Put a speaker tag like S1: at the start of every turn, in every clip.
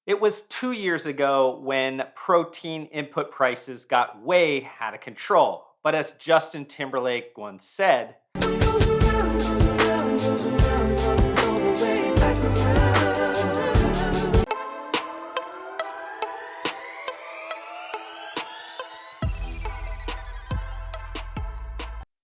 S1: It was 2 years ago when protein input prices got way out of control. But as Justin Timberlake once said,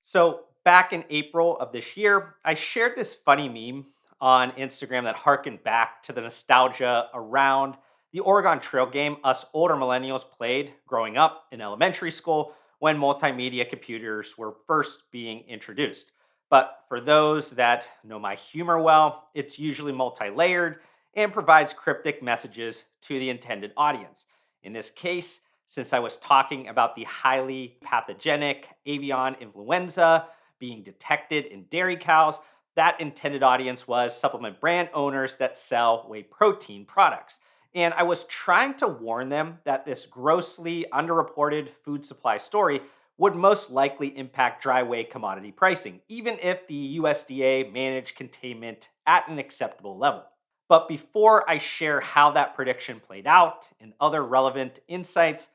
S1: so back in April of this year, I shared this funny meme on Instagram that harkened back to the nostalgia around the Oregon Trail game us older millennials played growing up in elementary school when multimedia computers were first being introduced. But for those that know my humor well, it's usually multi layered and provides cryptic messages to the intended audience. In this case, since I was talking about the highly pathogenic avian influenza being detected in dairy cows, that intended audience was supplement brand owners that sell whey protein products. And I was trying to warn them that this grossly underreported food supply story would most likely impact dry whey commodity pricing, even if the USDA managed containment at an acceptable level. But before I share how that prediction played out and other relevant insights,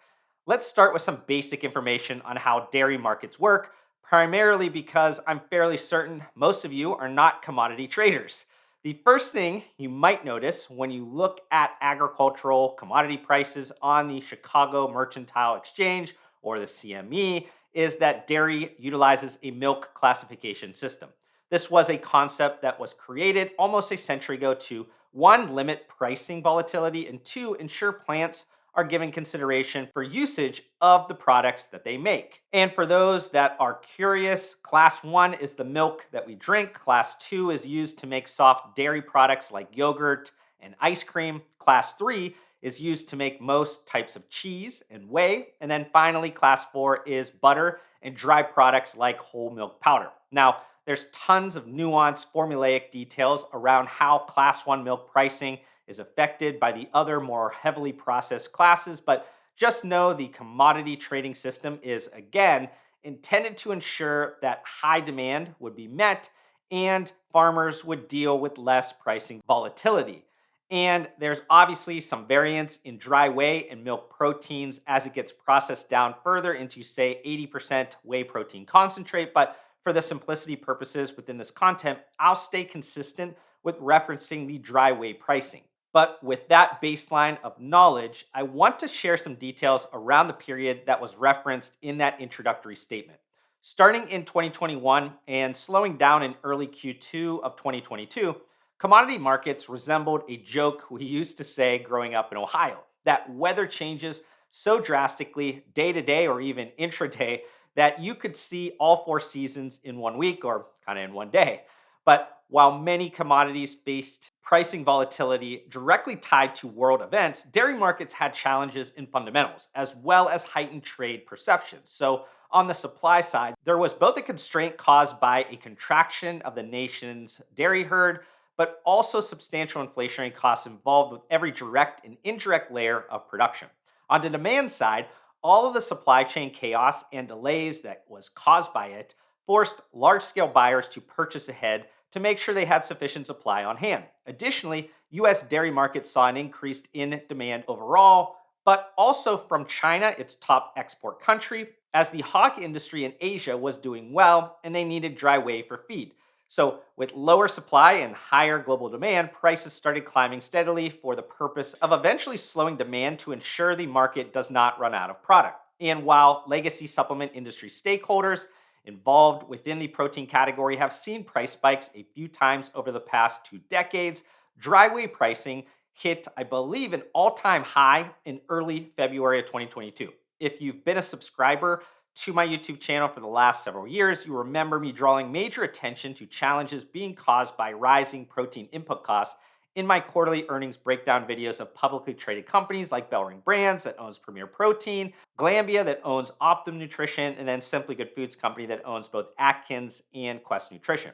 S1: let's start with some basic information on how dairy markets work, primarily because I'm fairly certain most of you are not commodity traders. The first thing you might notice when you look at agricultural commodity prices on the Chicago Mercantile Exchange or the CME is that dairy utilizes a milk classification system. This was a concept that was created almost a century ago to one, limit pricing volatility, and two, ensure plants are given consideration for usage of the products that they make. And for those that are curious, class 1 is the milk that we drink, class 2 is used to make soft dairy products like yogurt and ice cream, class 3 is used to make most types of cheese and whey, and then finally class 4 is butter and dry products like whole milk powder. Now, there's tons of nuanced formulaic details around how class 1 milk pricing is affected by the other more heavily processed classes, but just know the commodity trading system is, again, intended to ensure that high demand would be met and farmers would deal with less pricing volatility. And there's obviously some variance in dry whey and milk proteins as it gets processed down further into, say, 80% whey protein concentrate. But for the simplicity purposes within this content, I'll stay consistent with referencing the dry whey pricing. But with that baseline of knowledge, I want to share some details around the period that was referenced in that introductory statement. Starting in 2021 and slowing down in early Q2 of 2022, commodity markets resembled a joke we used to say growing up in Ohio that weather changes so drastically day to day or even intraday that you could see all four seasons in 1 week or kind of in one day. But while many commodities faced pricing volatility directly tied to world events, dairy markets had challenges in fundamentals as well as heightened trade perceptions. So, on the supply side, there was both a constraint caused by a contraction of the nation's dairy herd, but also substantial inflationary costs involved with every direct and indirect layer of production. On the demand side, all of the supply chain chaos and delays that was caused by it forced large scale buyers to purchase ahead to make sure they had sufficient supply on hand. Additionally, US dairy markets saw an increase in demand overall, but also from China, its top export country, as the hog industry in Asia was doing well and they needed dry whey for feed. So, with lower supply and higher global demand, prices started climbing steadily for the purpose of eventually slowing demand to ensure the market does not run out of product. And while legacy supplement industry stakeholders involved within the protein category have seen price spikes a few times over the past 2 decades, dry whey pricing hit, I believe, an all-time high in early February of 2022. If you've been a subscriber to my YouTube channel for the last several years, you remember me drawing major attention to challenges being caused by rising protein input costs in my quarterly earnings breakdown videos of publicly traded companies like Bellring Brands that owns Premier Protein, Glambia that owns Optum Nutrition, and then Simply Good Foods company that owns both Atkins and Quest Nutrition.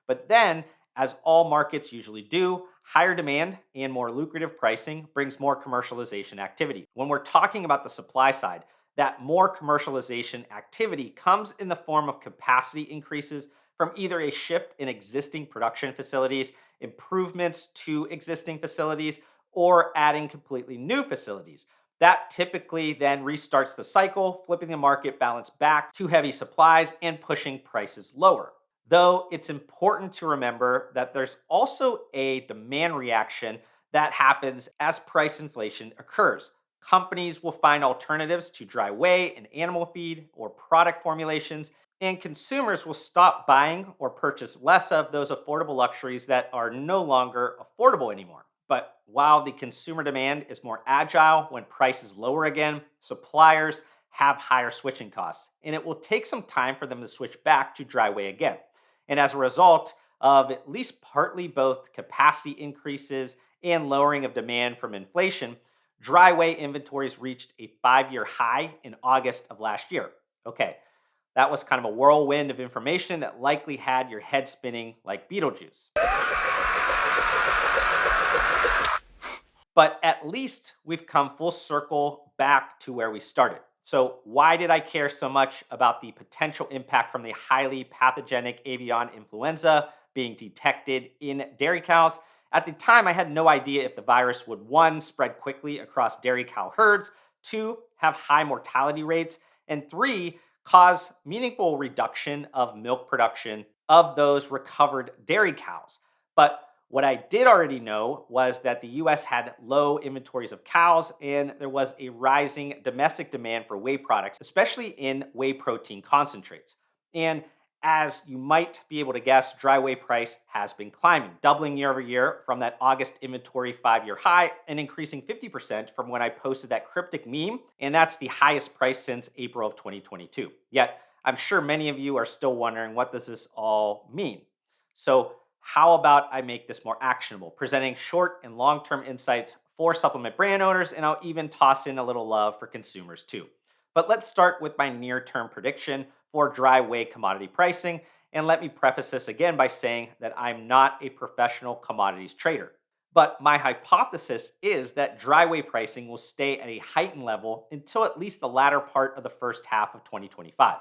S1: But then, as all markets usually do, higher demand and more lucrative pricing brings more commercialization activity. When we're talking about the supply side, that more commercialization activity comes in the form of capacity increases from either a shift in existing production facilities, improvements to existing facilities, or adding completely new facilities. That typically then restarts the cycle, flipping the market balance back to heavy supplies and pushing prices lower. Though it's important to remember that there's also a demand reaction that happens as price inflation occurs. Companies will find alternatives to dry whey and animal feed or product formulations, and consumers will stop buying or purchase less of those affordable luxuries that are no longer affordable anymore. But while the consumer demand is more agile when prices lower again, suppliers have higher switching costs, and it will take some time for them to switch back to dry whey again. And as a result of at least partly both capacity increases and lowering of demand from inflation, dry whey inventories reached a 5 year high in August of last year. Okay, that was kind of a whirlwind of information that likely had your head spinning like Beetlejuice. But at least we've come full circle back to where we started. So, why did I care so much about the potential impact from the highly pathogenic avian influenza being detected in dairy cows? At the time, I had no idea if the virus would one, spread quickly across dairy cow herds, two, have high mortality rates, and three, cause meaningful reduction of milk production of those recovered dairy cows. But what I did already know was that the US had low inventories of cows and there was a rising domestic demand for whey products, especially in whey protein concentrates. And as you might be able to guess, dry whey price has been climbing, doubling year over year from that August inventory 5 year high and increasing 50% from when I posted that cryptic meme. And that's the highest price since April of 2022. Yet, I'm sure many of you are still wondering, what does this all mean? So, how about I make this more actionable, presenting short and long term insights for supplement brand owners, and I'll even toss in a little love for consumers too. But let's start with my near term prediction for dry whey commodity pricing. And let me preface this again by saying that I'm not a professional commodities trader. But my hypothesis is that dry whey pricing will stay at a heightened level until at least the latter part of the first half of 2025.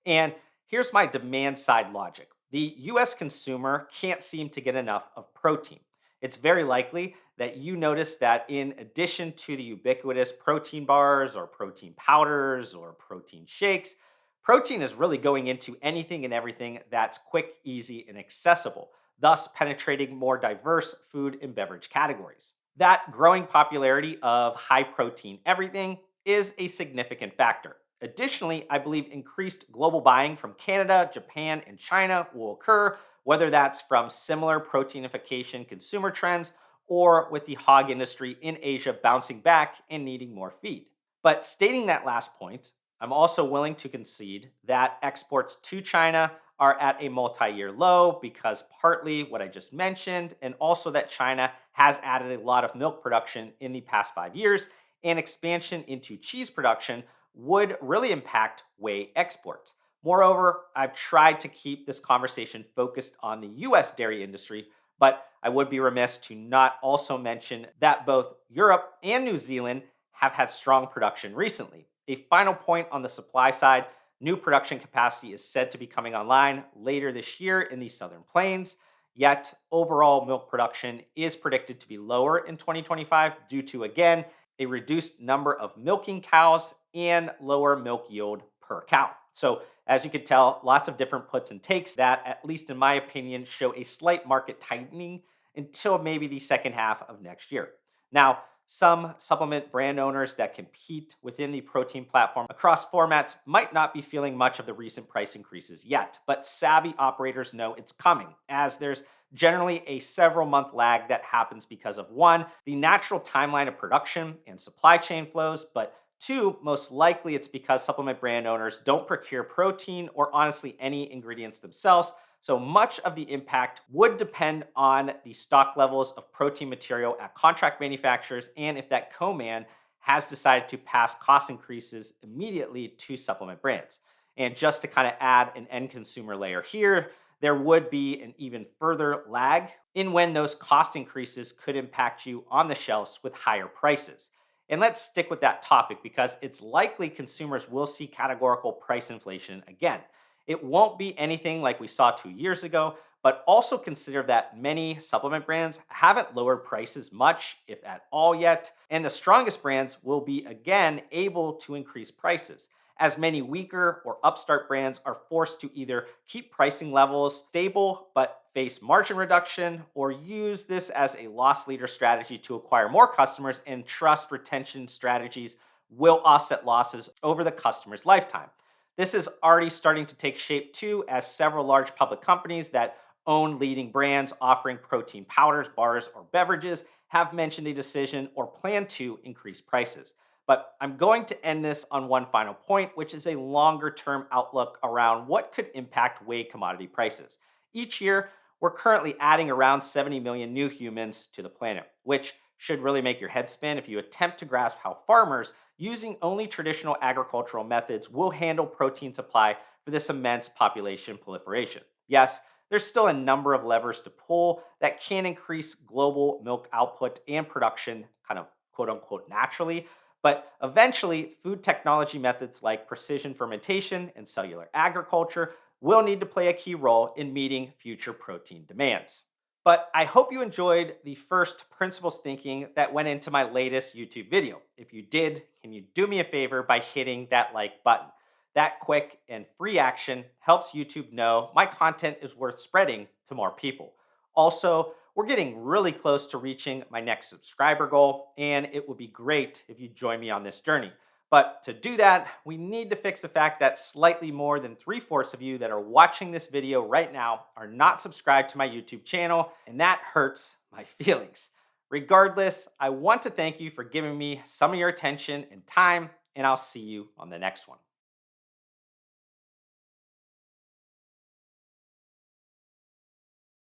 S1: And here's my demand side logic. The US consumer can't seem to get enough of protein. It's very likely that you notice that in addition to the ubiquitous protein bars or protein powders or protein shakes, protein is really going into anything and everything that's quick, easy, and accessible, thus penetrating more diverse food and beverage categories. That growing popularity of high protein everything is a significant factor. Additionally, I believe increased global buying from Canada, Japan, and China will occur, whether that's from similar proteinification consumer trends or with the hog industry in Asia bouncing back and needing more feed. But stating that last point, I'm also willing to concede that exports to China are at a multi year low because partly what I just mentioned, and also that China has added a lot of milk production in the past 5 years, and expansion into cheese production would really impact whey exports. Moreover, I've tried to keep this conversation focused on the US dairy industry, but I would be remiss to not also mention that both Europe and New Zealand have had strong production recently. A final point on the supply side: new production capacity is said to be coming online later this year in the Southern Plains. Yet, overall milk production is predicted to be lower in 2025 due to, again, a reduced number of milking cows and lower milk yield per cow. So, as you can tell, lots of different puts and takes that, at least in my opinion, show a slight market tightening until maybe the second half of next year. Now, some supplement brand owners that compete within the protein platform across formats might not be feeling much of the recent price increases yet, but savvy operators know it's coming, as there's generally a several month lag that happens because of one, the natural timeline of production and supply chain flows, but two, most likely it's because supplement brand owners don't procure protein or honestly any ingredients themselves. So much of the impact would depend on the stock levels of protein material at contract manufacturers and if that co-man has decided to pass cost increases immediately to supplement brands. And just to kind of add an end consumer layer here, there would be an even further lag in when those cost increases could impact you on the shelves with higher prices. And let's stick with that topic because it's likely consumers will see categorical price inflation again. It won't be anything like we saw 2 years ago, but also consider that many supplement brands haven't lowered prices much, if at all, yet, and the strongest brands will be again able to increase prices, as many weaker or upstart brands are forced to either keep pricing levels stable but face margin reduction, or use this as a loss leader strategy to acquire more customers, and trust retention strategies will offset losses over the customer's lifetime. This is already starting to take shape too, as several large public companies that own leading brands offering protein powders, bars, or beverages have mentioned a decision or plan to increase prices. But I'm going to end this on one final point, which is a longer term outlook around what could impact whey commodity prices. Each year, we're currently adding around 70 million new humans to the planet, which should really make your head spin if you attempt to grasp how farmers using only traditional agricultural methods will handle protein supply for this immense population proliferation. Yes, there's still a number of levers to pull that can increase global milk output and production, kind of quote unquote naturally. But eventually, food technology methods like precision fermentation and cellular agriculture will need to play a key role in meeting future protein demands. But I hope you enjoyed the first principles thinking that went into my latest YouTube video. If you did, can you do me a favor by hitting that like button? That quick and free action helps YouTube know my content is worth spreading to more people. Also, we're getting really close to reaching my next subscriber goal, and it would be great if you join me on this journey. But to do that, we need to fix the fact that slightly more than three-fourths of you that are watching this video right now are not subscribed to my YouTube channel, and that hurts my feelings. Regardless, I want to thank you for giving me some of your attention and time, and I'll see you on the next one.